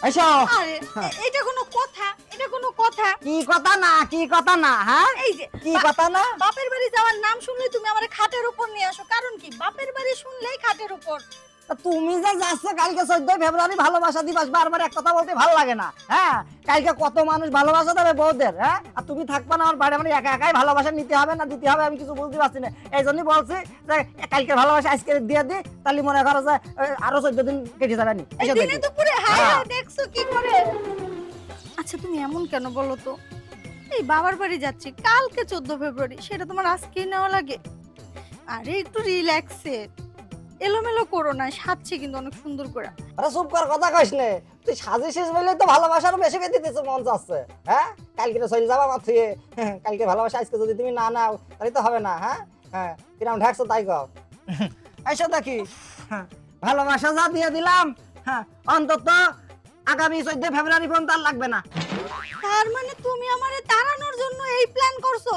এসো। আরে এটা কোনো কথা? এটা কোনো কথা? কি কথা না, কি কথা না? হ্যাঁ, এই যে কি কথা না? বাপের বাড়ি যাওয়ার নাম শুনলে তুমি আমারে খাটের উপর নিয়ে আসো, কারণ কি? বাপের বাড়ি শুনলেই খাটের উপর। তুমি যে যাচ্ছ কালকে 14 ফেব্রুয়ারি ভালোবাসা দিবস, বারবার এক কথা বলতে ভালো লাগে না? হ্যাঁ, কালকে কত মানুষ ভালোবাসা দেবে বউদের, হ্যাঁ, আর তুমি থাকবা না আমার বাড়ি, মানে একা একাই ভালোবাসা নিতে হবে না দিতে হবে আমি কিছু বুঝতে পারছি না। এই জন্যই বলছি যে কালকে ভালোবাসা আজকে দিয়ে দিই, তাহলে মনে করো যে আরো 14 দিন কেটে যাবে। দিনে দুপুরে হাই হাই দেখছো কি করে? আচ্ছা তুমি এমন কেন বলো তো? এই বাবার বাড়ি যাচ্ছি কালকে 14 ফেব্রুয়ারি, সেটা তোমার আজকেই নেওয়া লাগে? আরে একটু রিল্যাক্সে, এলোমেলো করো না, সাজছে কিন্তু অনেক সুন্দর করে। আরে চুপ কর, কথা কইস নে। তুই সাজে শেষ বলে তো ভালোবাসার বেশি বেঁধে দিতেছ মন চাচ্ছে। হ্যাঁ, কালকে চলে যাবা মাত্র, কালকে ভালোবাসা আজকে যদি তুমি না নাও তাহলে তো হবে না। হ্যাঁ হ্যাঁ, কিরম ঢাকছো তাই কও। এসো দেখি, ভালোবাসা যা দিয়ে দিলাম, হ্যাঁ, অন্তত আগামী 14 ফেব্রুয়ারি পর্যন্ত আর লাগবে না। তার মানে তুমি আমারে তাড়ানোর জন্য এই প্ল্যান করছো?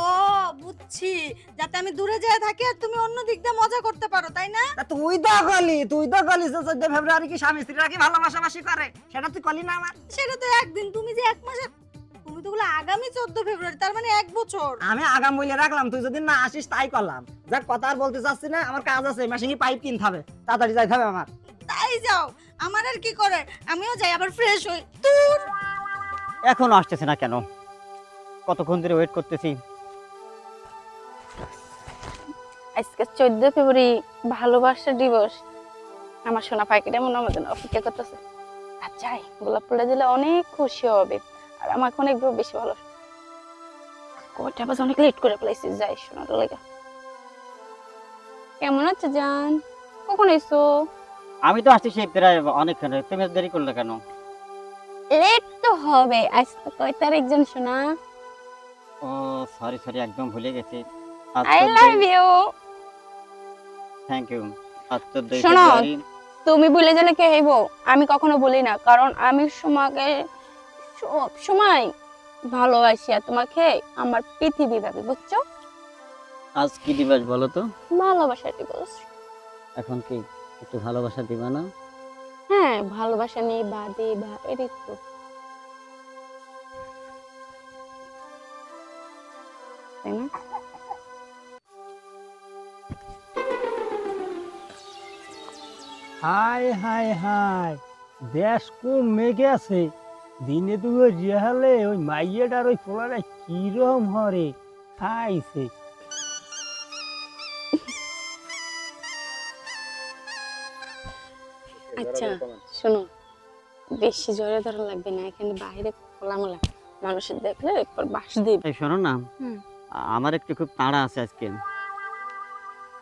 বুঝছি, যাতে আমি দূরে যেয়ে থাকি আর তুমি অন্য দিক দিয়ে মজা করতে পারো, তাই না? তুই তো কলি যে 14 ফেব্রুয়ারি কি স্বামী স্ত্রীরা কি ভালোবাসাবাসি করে, সেটা তুই কলি না আমার। সেটা তো একদিন, তুমি যে এক মাসে, তুমি তো বলে আগামী 14 ফেব্রুয়ারি, তার মানে এক বছর। আমি আগাম বলে রাখলাম, তুই যদি না আসিস তাই করলাম। যাক, কথা আর বলতে চাচ্ছি না, আমার কাজ আছে, মেশিনে পাইপ কিনতে হবে, তাড়াতাড়ি যাইতে হবে আমার। তাই যাও, আমার আর কি করে, আমিও যাই আবার ফ্রেশ হই। তোর এখনো আসতেছে না কেন? কতক্ষণ ধরে ওয়েট করতেছি। আজকে 14 ফেব্রুয়ারি ভালোবাসা দিবস, আমার সোনা পাখিটা মনে আমাদের অপেক্ষা করতেছে। আর যাই, গোলাপ ফুলটা দিলে অনেক খুশি হবে আর আমাকে অনেক বেশি ভালো। কয়টা বাজে, অনেক লেট করে ফেলাইছি। যাই সোনাটা লেগে। কেমন আছে জান? কখন এসো? আমি তো আসছি সেই প্রায় অনেকক্ষণ, তুমি দেরি করলে কেন? লেট তো হবে, আজ তো কয় তারিখ জান সোনা? ও সরি একদম ভুলে গেছি। I love you. Thank you. শোনো, তুমি ভুলে গেলে কে হইব? আমি কখনো বলি না, কারণ আমি তোমাকে সব সময় ভালোবাসি আর তোমাকে আমার পৃথিবী ভাবি, বুঝছো? আজ কি দিবস বলো তো? ভালোবাসা দিবস। এখন কি একটু ভালোবাসা দিবা না? হ্যাঁ, ভালোবাসা নেই বা দে বা এরই তো। তাই না? হাই হাই হাই, দেশ কমে গেছে দিনে। তুমি রিহালে ওই মাইয়েটার ওই পোলাটা কিরম হরে খাইছে। আচ্ছা শোনো, বেশি জোরে ধরা লাগবে না, এখানে বাইরে খোলামেলা, মানুষের দেখলে একবার বাস দিবে। এই শোনো না, আমার একটু খুব তাড়া আছে আজকে।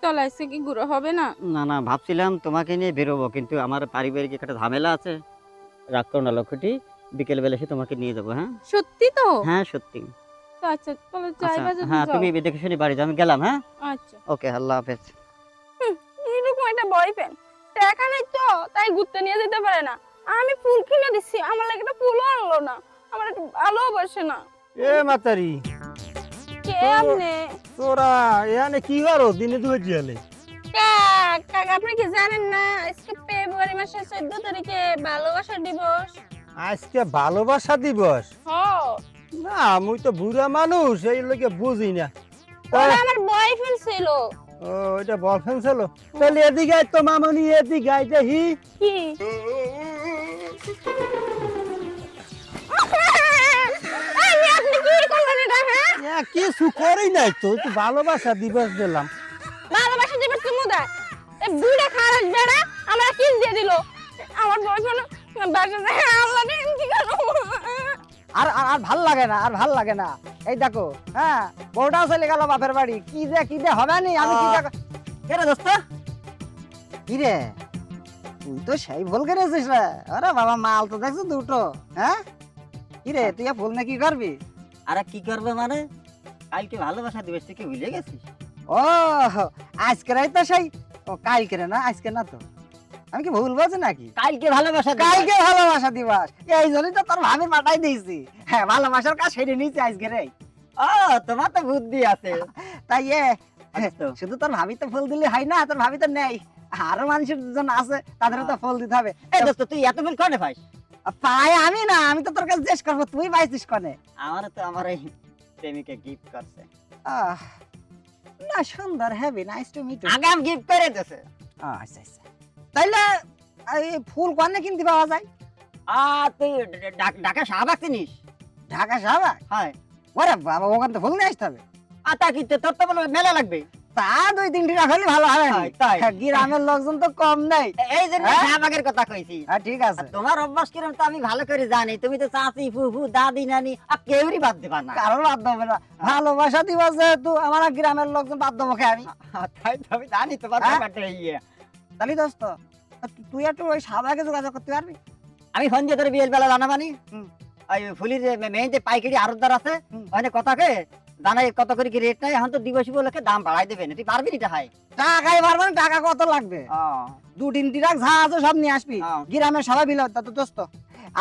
চল আজকে কি ঘুরে হবে না? না ভাবছিলাম তোমাকে নিয়ে বেরোবো, কিন্তু আমার পারিবারিক একটা ঝামেলা আছে। রাগ করো না লক্ষ্যটি, বিকেল বেলা এসে তোমাকে নিয়ে যাবো। হ্যাঁ সত্যি তো? হ্যাঁ সত্যি। আচ্ছা চলো যাই, বাজে হ্যাঁ তুমি দেখে শুনে বাড়ি যাও, আমি গেলাম। হ্যাঁ আচ্ছা ওকে, আল্লাহ হাফেজ। এরকম একটা বয়ফ্রেন্ড, টাকা নাই তো তাই ঘুরতে নিয়ে যেতে পারে না। আমি ফুল কিনে দিচ্ছি, আমার লাগে একটা ফুলও আনলো না, আমার একটু ভালোবাসে না। এ মাতারি, কে আপনি? তোরা এখানে কি করো দিনে দুপুর জিয়ালে? কাকা আপনি কি জানেন না আজকে ফেব্রুয়ারি মাসের 14 তারিখে ভালোবাসা দিবস? আজকে ভালোবাসা দিবস? হ্যাঁ। না আমি তো বুড়া মানুষ, এই লোকে বুঝি না। ওরা আমার বয়ফ্রেন্ড ছিল। ও এটা বয়ফ্রেন্ড ছিল? তাহলে এদিকে আয় তো মামনি, এদিকে আয় দেখি। কি আপনি কি করলেন এটা? হ্যাঁ কিছু করি নাই তো, একটু ভালোবাসা দিবস দিলাম। ভালোবাসা দিবস তুমি দেয় এই বুড়া খারাপ বেড়া আমরা কিস দিয়ে দিল আমার বয়ফ্রেন্ড বাসা থেকে। আল্লাহ কি করব? আর আর ভাল লাগে না, আর ভাল লাগে না। এই দেখো, হ্যাঁ, বউটাও চলে গেল বাপের বাড়ি। কি যে হবে নি, আমি কি কে রে দোস্ত? কি রে, তুই তো সেই ভুল করেছিস রে। আরে বাবা, মাল তো দেখছো দুটো। হ্যাঁ, কি রে তুই ভুল না কি করবি? আরে কি করবে মানে, কালকে ভালোবাসা দিবস থেকে ভুলে গেছিস? ও আজকে তো সেই, ও কালকে না, আজকে না তো। আমি কি ভুল বলছি নাকি? কালকে ভালোবাসা দিবস, এই জন্যই তো তোর ভাবি পাঠাই দিয়েছি। হ্যাঁ, ভালোবাসার কাজ সেরে নিয়েছি আজকে রে। ও তোমার তো বুদ্ধি আছে। তাই শুধু তোর ভাবি তো ফুল দিলে হয় না, তোর ভাবি তো নেই, আরো মানুষের জন আছে, তাদেরও তো ফুল দিতে হবে। এই দোস্ত তুই এত ফুল কোনে পাইস? পাই আমি না, আমি তো তোর কাছে জিজ্ঞেস করবো তুই পাইছিস কনে? আমার তো আমার এই প্রেমিকা গিফট করছে। আহ, না সুন্দর, heavy nice to meet you. আগাম গিফট করে দিয়েছে। আচ্ছা আচ্ছা, তাইলে এই ফুল কনে কিনতে পাওয়া যায়? তুই ঢাকা শাহবাগ চিনিস? ঢাকা শাহবাগ? হ্যাঁ। ওরে বাবা, ওখান থেকে ফুল নিয়ে আসতে হবে। তা কি তোর তো বলে মেলা লাগবে? তা 2-3টি রাখলে ভালো হবে না? তাই গ্রামের লোকজন তো কম নেই। এই জন্য হ্যাঁ? শাহবাগের কথা কইছি। হ্যাঁ ঠিক আছে। আর তোমার অভ্যাস কিরম তো আমি ভালো করে জানি। তুমি তো চাচি, ফুফু, দাদি, নানি আর কেউই বাদ দিবা না। কারণ বাদ দেবে না, ভালোবাসা দিবা যেহেতু আমার গ্রামের লোকজন বাদ দেবো আমি। তাই তো আমি জানি তোমার হ্যাঁ? ব্যাপারটা ইয়ে। তাহলে দোস্ত, তুই একটু ওই শাহবাগে যোগাযোগ করতে পারবি? আমি ফোন দিয়ে তোর বিয়ের বেলা জানাবানি। হুম। ওই ফুলির মেইন যে পাইকারি আড়তদার আছে, হুম। ওখানে কথাকে দানাই কত করে কি রেট নাই, এখন তো দিবস উপলক্ষে দাম বাড়াই দেবে না। তুই পারবি এটা হয়? টাকাই পারবো না, টাকা কত লাগবে? 2-3টি রাখ যা আছে সব নিয়ে আসবি। হ্যাঁ। গ্রামের সবাই বিল তো দোস্ত,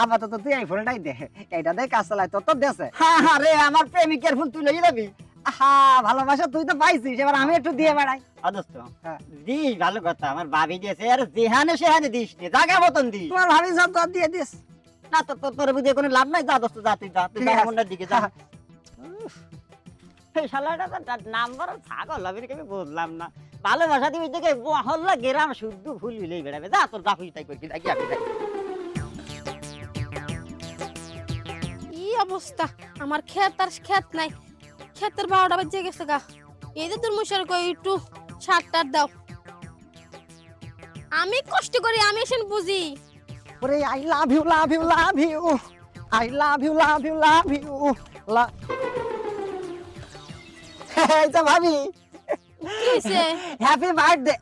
আপাতত তুই এই ফুলটাই দে, এইটা দিয়ে কাজ চালাই, তোর তো দেশে। হ্যাঁ হ্যাঁ রে, আমার প্রেমিকের ফুল তুই লইয়ে যাবি। হ্যাঁ ভালোবাসা তুই তো পাইছিস, এবার আমি একটু দিয়ে বেড়াই। অদস্ত হ্যাঁ। দিস, ভালো কথা। আমার ভাবি দিয়েছে, আর যেহানে সেহানে দিস নি, জায়গা মতন দিস। তোমার ভাবি সব তোর দিয়ে দিস। না তো তোর বুঝে কোনো লাভ নাই। যা দোস্ত, যা তুই যা, তুই ঠিক আছে। ডায়মন্ডের দিকে যা। এই শালাটা তো নাম্বার ছাগল হবে নাকি আমি বুঝলাম না। ভালোবাসা দিবি দেখে মহল্লা গ্রাম শুদ্ধ ফুল মিলেই বেড়াবে। যা তোর যা খুশি তাই করবি, তাই কি আমি তাই। কি অবস্থা, আমার ক্ষেত আর ক্ষেত নাই, ক্ষেতের 12টা বাজে গেছে গা। এই যে তোর মুশার কই একটু শার্টটার দাও, আমি কষ্ট করি, আমি এসে বুঝি। ওরে I love you love you love you, I love you love you love you. এই তো ভাবি, কি হইছে? Happy birthday.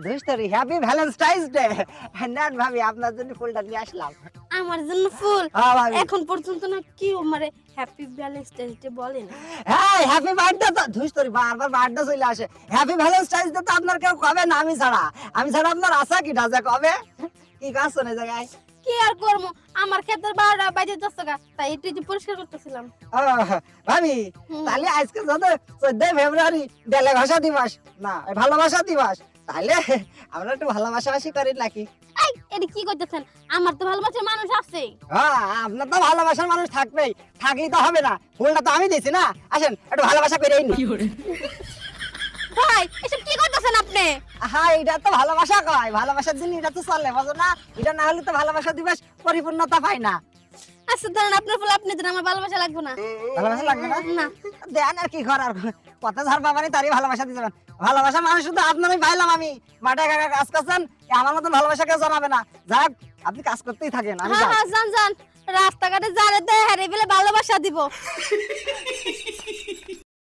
ধুষ্টরি, হ্যাপি ভ্যালেন্টাইন্স ডে। নেন ভাবি, আপনার জন্য ফুলটা নিয়ে আসলাম। আমার জন্য ফুল? হ্যাঁ ভাবি। এখন পর্যন্ত না কি মানে হ্যাপি ভ্যালেন্টাইন্স ডে বলেন? হ্যাঁ হ্যাপি বার্থডে তো ধুষ্টরি, বারবার বার্থডে চলে আসে। হ্যাপি ভ্যালেন্টাইন্স ডে তো আপনার কেউ কবে না, আমি ছাড়া আপনার আশা কি ডাজা কবে? কি কাজ শোনে জায়গায়? কি আর করবো, আমার ক্ষেতের 12টা বাজে যাচ্ছে গা, তাই একটু যে পরিষ্কার করতেছিলাম। ভাবি হুম। তাহলে আজকে যত 14 ফেব্রুয়ারি বেলে ভাষা দিবস না, ভালোবাসা দিবস, তাহলে আমরা একটু ভালোবাসাবাসি করি নাকি? এই এটা কি করতেছেন? আমার তো ভালোবাসার মানুষ আছে। হ্যাঁ আপনার তো ভালোবাসার মানুষ থাকবেই, থাকলেই তো হবে না, ফুলটা তো আমি দিয়েছি না। আসেন একটু ভালোবাসা করেই নি। ভাই এসব কি করতেছেন আপনি? হ্যাঁ এটা তো ভালোবাসা কয়, ভালোবাসার দিন এটা তো চলে, বুঝো না? এটা না হলে তো ভালোবাসা দিবস পরিপূর্ণতা পায় না। আচ্ছা ধরেন আপনার ফুল আপনি দেন, আমার ভালোবাসা লাগবে না। ভালোবাসা লাগবে না? না। দেন আর কি করার, কত ঝাড় বাবানি তারই ভালোবাসা দিতে পারেন। ভালোবাসা মানুষ শুধু আপনারই পাইলাম আমি, মাঠে কাকা কাজ করছেন, আমার মতন ভালোবাসা কেউ জানাবে না। যাক আপনি কাজ করতেই থাকেন, আমি হ্যাঁ যাই। হ্যাঁ যান যান, রাস্তাঘাটে যারে দেয় হারিয়ে ফেলে ভালোবাসা দিব।